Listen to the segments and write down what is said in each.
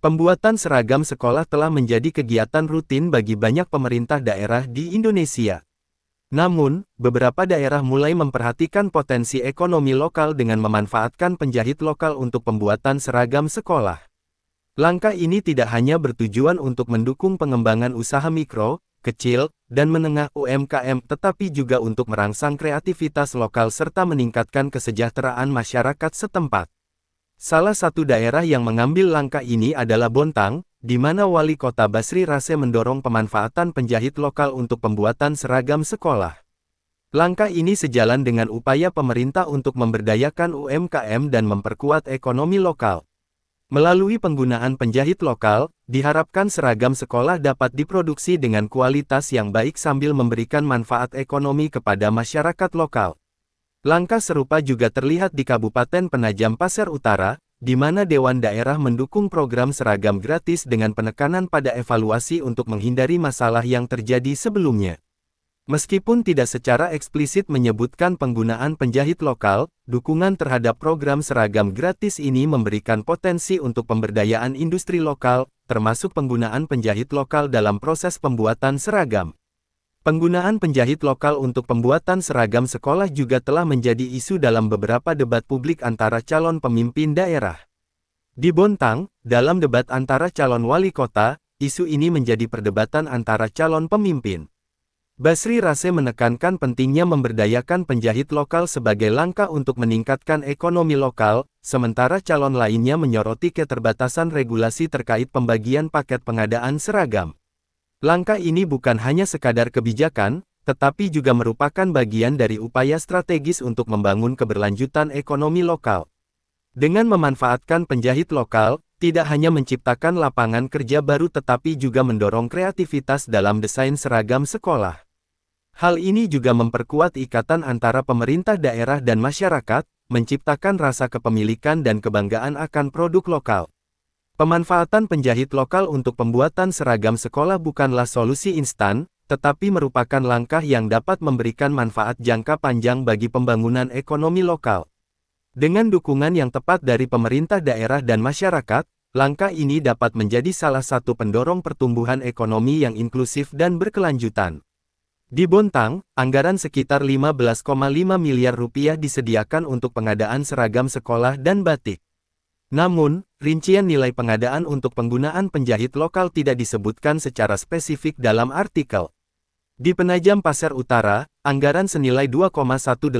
Pembuatan seragam sekolah telah menjadi kegiatan rutin bagi banyak pemerintah daerah di Indonesia. Namun, beberapa daerah mulai memperhatikan potensi ekonomi lokal dengan memanfaatkan penjahit lokal untuk pembuatan seragam sekolah. Langkah ini tidak hanya bertujuan untuk mendukung pengembangan usaha mikro, kecil, dan menengah UMKM tetapi juga untuk merangsang kreativitas lokal serta meningkatkan kesejahteraan masyarakat setempat. Salah satu daerah yang mengambil langkah ini adalah Bontang, di mana Wali Kota Basri Rase mendorong pemanfaatan penjahit lokal untuk pembuatan seragam sekolah. Langkah ini sejalan dengan upaya pemerintah untuk memberdayakan UMKM dan memperkuat ekonomi lokal. Melalui penggunaan penjahit lokal, diharapkan seragam sekolah dapat diproduksi dengan kualitas yang baik sambil memberikan manfaat ekonomi kepada masyarakat lokal. Langkah serupa juga terlihat di Kabupaten Penajam Pasir Utara, di mana Dewan Daerah mendukung program seragam gratis dengan penekanan pada evaluasi untuk menghindari masalah yang terjadi sebelumnya. Meskipun tidak secara eksplisit menyebutkan penggunaan penjahit lokal, dukungan terhadap program seragam gratis ini memberikan potensi untuk pemberdayaan industri lokal, termasuk penggunaan penjahit lokal dalam proses pembuatan seragam. Penggunaan penjahit lokal untuk pembuatan seragam sekolah juga telah menjadi isu dalam beberapa debat publik antara calon pemimpin daerah. Di Bontang, dalam debat antara calon wali kota, isu ini menjadi perdebatan antara calon pemimpin. Basri Rase menekankan pentingnya memberdayakan penjahit lokal sebagai langkah untuk meningkatkan ekonomi lokal, sementara calon lainnya menyoroti keterbatasan regulasi terkait pembagian paket pengadaan seragam. Langkah ini bukan hanya sekadar kebijakan, tetapi juga merupakan bagian dari upaya strategis untuk membangun keberlanjutan ekonomi lokal. Dengan memanfaatkan penjahit lokal, tidak hanya menciptakan lapangan kerja baru tetapi juga mendorong kreativitas dalam desain seragam sekolah. Hal ini juga memperkuat ikatan antara pemerintah daerah dan masyarakat, menciptakan rasa kepemilikan dan kebanggaan akan produk lokal. Pemanfaatan penjahit lokal untuk pembuatan seragam sekolah bukanlah solusi instan, tetapi merupakan langkah yang dapat memberikan manfaat jangka panjang bagi pembangunan ekonomi lokal. Dengan dukungan yang tepat dari pemerintah daerah dan masyarakat, langkah ini dapat menjadi salah satu pendorong pertumbuhan ekonomi yang inklusif dan berkelanjutan. Di Bontang, anggaran sekitar 15,5 miliar rupiah disediakan untuk pengadaan seragam sekolah dan batik. Namun, rincian nilai pengadaan untuk penggunaan penjahit lokal tidak disebutkan secara spesifik dalam artikel. Di Penajam Pasir Utara, anggaran senilai 2,188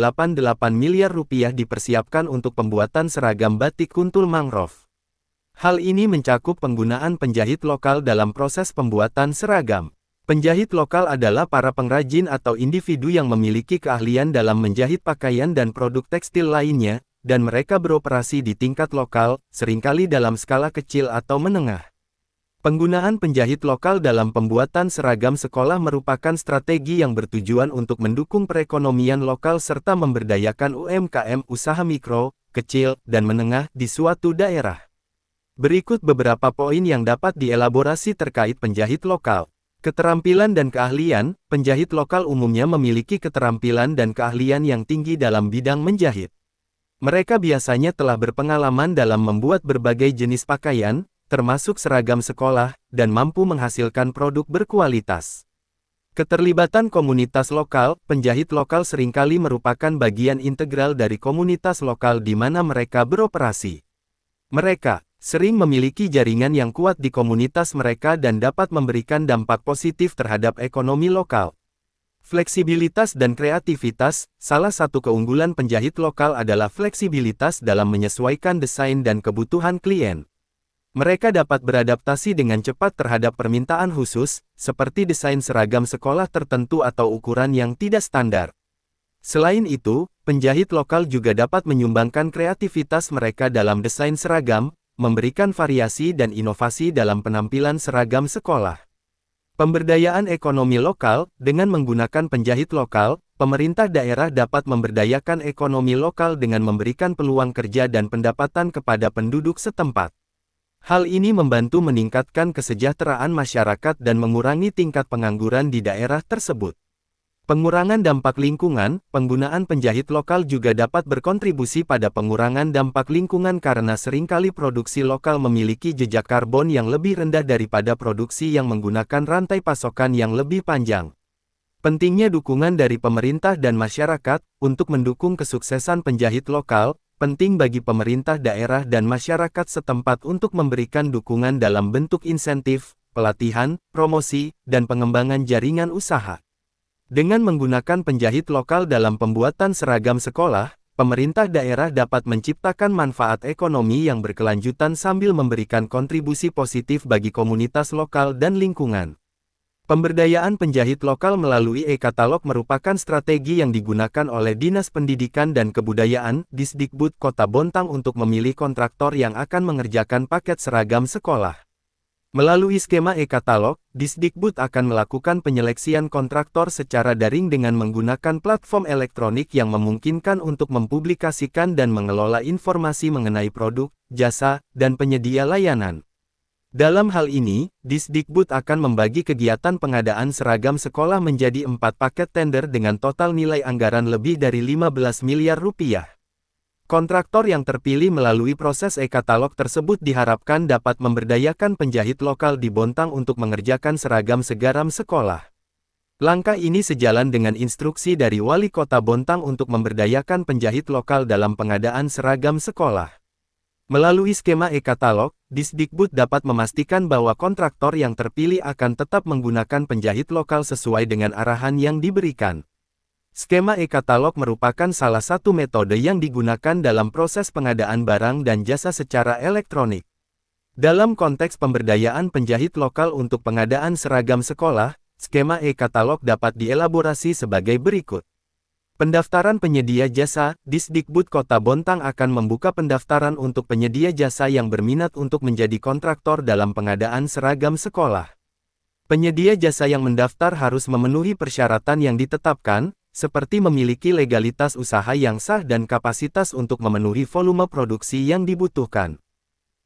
miliar rupiah dipersiapkan untuk pembuatan seragam batik kuntul mangrove. Hal ini mencakup penggunaan penjahit lokal dalam proses pembuatan seragam. Penjahit lokal adalah para pengrajin atau individu yang memiliki keahlian dalam menjahit pakaian dan produk tekstil lainnya, dan mereka beroperasi di tingkat lokal, seringkali dalam skala kecil atau menengah. Penggunaan penjahit lokal dalam pembuatan seragam sekolah merupakan strategi yang bertujuan untuk mendukung perekonomian lokal serta memberdayakan UMKM usaha mikro, kecil, dan menengah di suatu daerah. Berikut beberapa poin yang dapat dielaborasi terkait penjahit lokal. Keterampilan dan keahlian, penjahit lokal umumnya memiliki keterampilan dan keahlian yang tinggi dalam bidang menjahit. Mereka biasanya telah berpengalaman dalam membuat berbagai jenis pakaian, termasuk seragam sekolah, dan mampu menghasilkan produk berkualitas. Keterlibatan komunitas lokal, penjahit lokal seringkali merupakan bagian integral dari komunitas lokal di mana mereka beroperasi. Mereka sering memiliki jaringan yang kuat di komunitas mereka dan dapat memberikan dampak positif terhadap ekonomi lokal. Fleksibilitas dan kreativitas, salah satu keunggulan penjahit lokal adalah fleksibilitas dalam menyesuaikan desain dan kebutuhan klien. Mereka dapat beradaptasi dengan cepat terhadap permintaan khusus, seperti desain seragam sekolah tertentu atau ukuran yang tidak standar. Selain itu, penjahit lokal juga dapat menyumbangkan kreativitas mereka dalam desain seragam, memberikan variasi dan inovasi dalam penampilan seragam sekolah. Pemberdayaan ekonomi lokal, dengan menggunakan penjahit lokal, pemerintah daerah dapat memberdayakan ekonomi lokal dengan memberikan peluang kerja dan pendapatan kepada penduduk setempat. Hal ini membantu meningkatkan kesejahteraan masyarakat dan mengurangi tingkat pengangguran di daerah tersebut. Pengurangan dampak lingkungan, penggunaan penjahit lokal juga dapat berkontribusi pada pengurangan dampak lingkungan karena seringkali produksi lokal memiliki jejak karbon yang lebih rendah daripada produksi yang menggunakan rantai pasokan yang lebih panjang. Pentingnya dukungan dari pemerintah dan masyarakat untuk mendukung kesuksesan penjahit lokal, penting bagi pemerintah daerah dan masyarakat setempat untuk memberikan dukungan dalam bentuk insentif, pelatihan, promosi, dan pengembangan jaringan usaha. Dengan menggunakan penjahit lokal dalam pembuatan seragam sekolah, pemerintah daerah dapat menciptakan manfaat ekonomi yang berkelanjutan sambil memberikan kontribusi positif bagi komunitas lokal dan lingkungan. Pemberdayaan penjahit lokal melalui e-katalog merupakan strategi yang digunakan oleh Dinas Pendidikan dan Kebudayaan, Disdikbud Kota Bontang untuk memilih kontraktor yang akan mengerjakan paket seragam sekolah. Melalui skema e-katalog, Disdikbud akan melakukan penyeleksian kontraktor secara daring dengan menggunakan platform elektronik yang memungkinkan untuk mempublikasikan dan mengelola informasi mengenai produk, jasa, dan penyedia layanan. Dalam hal ini, Disdikbud akan membagi kegiatan pengadaan seragam sekolah menjadi 4 paket tender dengan total nilai anggaran lebih dari 15 miliar rupiah. Kontraktor yang terpilih melalui proses e-katalog tersebut diharapkan dapat memberdayakan penjahit lokal di Bontang untuk mengerjakan seragam segaram sekolah. Langkah ini sejalan dengan instruksi dari Wali Kota Bontang untuk memberdayakan penjahit lokal dalam pengadaan seragam sekolah. Melalui skema e-katalog, Disdikbud dapat memastikan bahwa kontraktor yang terpilih akan tetap menggunakan penjahit lokal sesuai dengan arahan yang diberikan. Skema e-katalog merupakan salah satu metode yang digunakan dalam proses pengadaan barang dan jasa secara elektronik. Dalam konteks pemberdayaan penjahit lokal untuk pengadaan seragam sekolah, skema e-katalog dapat dielaborasi sebagai berikut. Pendaftaran penyedia jasa, Disdikbud Kota Bontang akan membuka pendaftaran untuk penyedia jasa yang berminat untuk menjadi kontraktor dalam pengadaan seragam sekolah. Penyedia jasa yang mendaftar harus memenuhi persyaratan yang ditetapkan, seperti memiliki legalitas usaha yang sah dan kapasitas untuk memenuhi volume produksi yang dibutuhkan.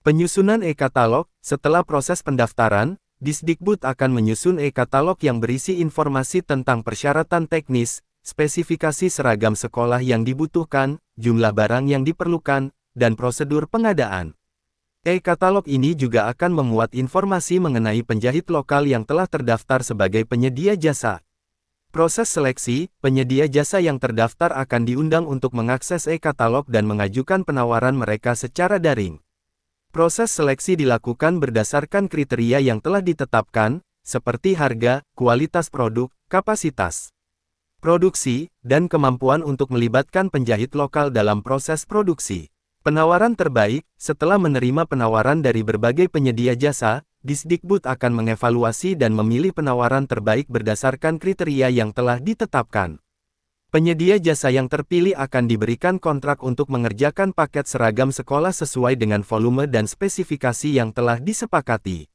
Penyusunan e-katalog, setelah proses pendaftaran, Disdikbud akan menyusun e-katalog yang berisi informasi tentang persyaratan teknis, spesifikasi seragam sekolah yang dibutuhkan, jumlah barang yang diperlukan, dan prosedur pengadaan. E-katalog ini juga akan memuat informasi mengenai penjahit lokal yang telah terdaftar sebagai penyedia jasa. Proses seleksi, penyedia jasa yang terdaftar akan diundang untuk mengakses e-katalog dan mengajukan penawaran mereka secara daring. Proses seleksi dilakukan berdasarkan kriteria yang telah ditetapkan, seperti harga, kualitas produk, kapasitas produksi, dan kemampuan untuk melibatkan penjahit lokal dalam proses produksi. Penawaran terbaik, setelah menerima penawaran dari berbagai penyedia jasa, Disdikbud akan mengevaluasi dan memilih penawaran terbaik berdasarkan kriteria yang telah ditetapkan. Penyedia jasa yang terpilih akan diberikan kontrak untuk mengerjakan paket seragam sekolah sesuai dengan volume dan spesifikasi yang telah disepakati.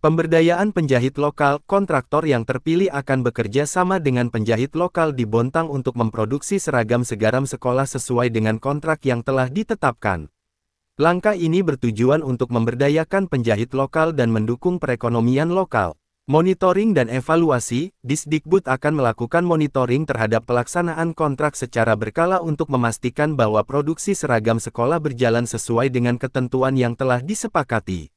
Pemberdayaan penjahit lokal, kontraktor yang terpilih akan bekerja sama dengan penjahit lokal di Bontang untuk memproduksi seragam segaram sekolah sesuai dengan kontrak yang telah ditetapkan. Langkah ini bertujuan untuk memberdayakan penjahit lokal dan mendukung perekonomian lokal. Monitoring dan evaluasi, Disdikbud akan melakukan monitoring terhadap pelaksanaan kontrak secara berkala untuk memastikan bahwa produksi seragam sekolah berjalan sesuai dengan ketentuan yang telah disepakati.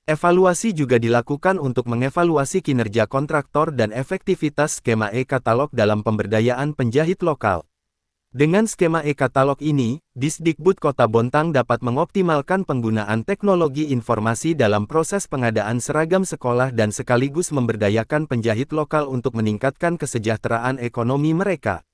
Evaluasi juga dilakukan untuk mengevaluasi kinerja kontraktor dan efektivitas skema e-katalog dalam pemberdayaan penjahit lokal. Dengan skema e-katalog ini, Disdikbud Kota Bontang dapat mengoptimalkan penggunaan teknologi informasi dalam proses pengadaan seragam sekolah dan sekaligus memberdayakan penjahit lokal untuk meningkatkan kesejahteraan ekonomi mereka.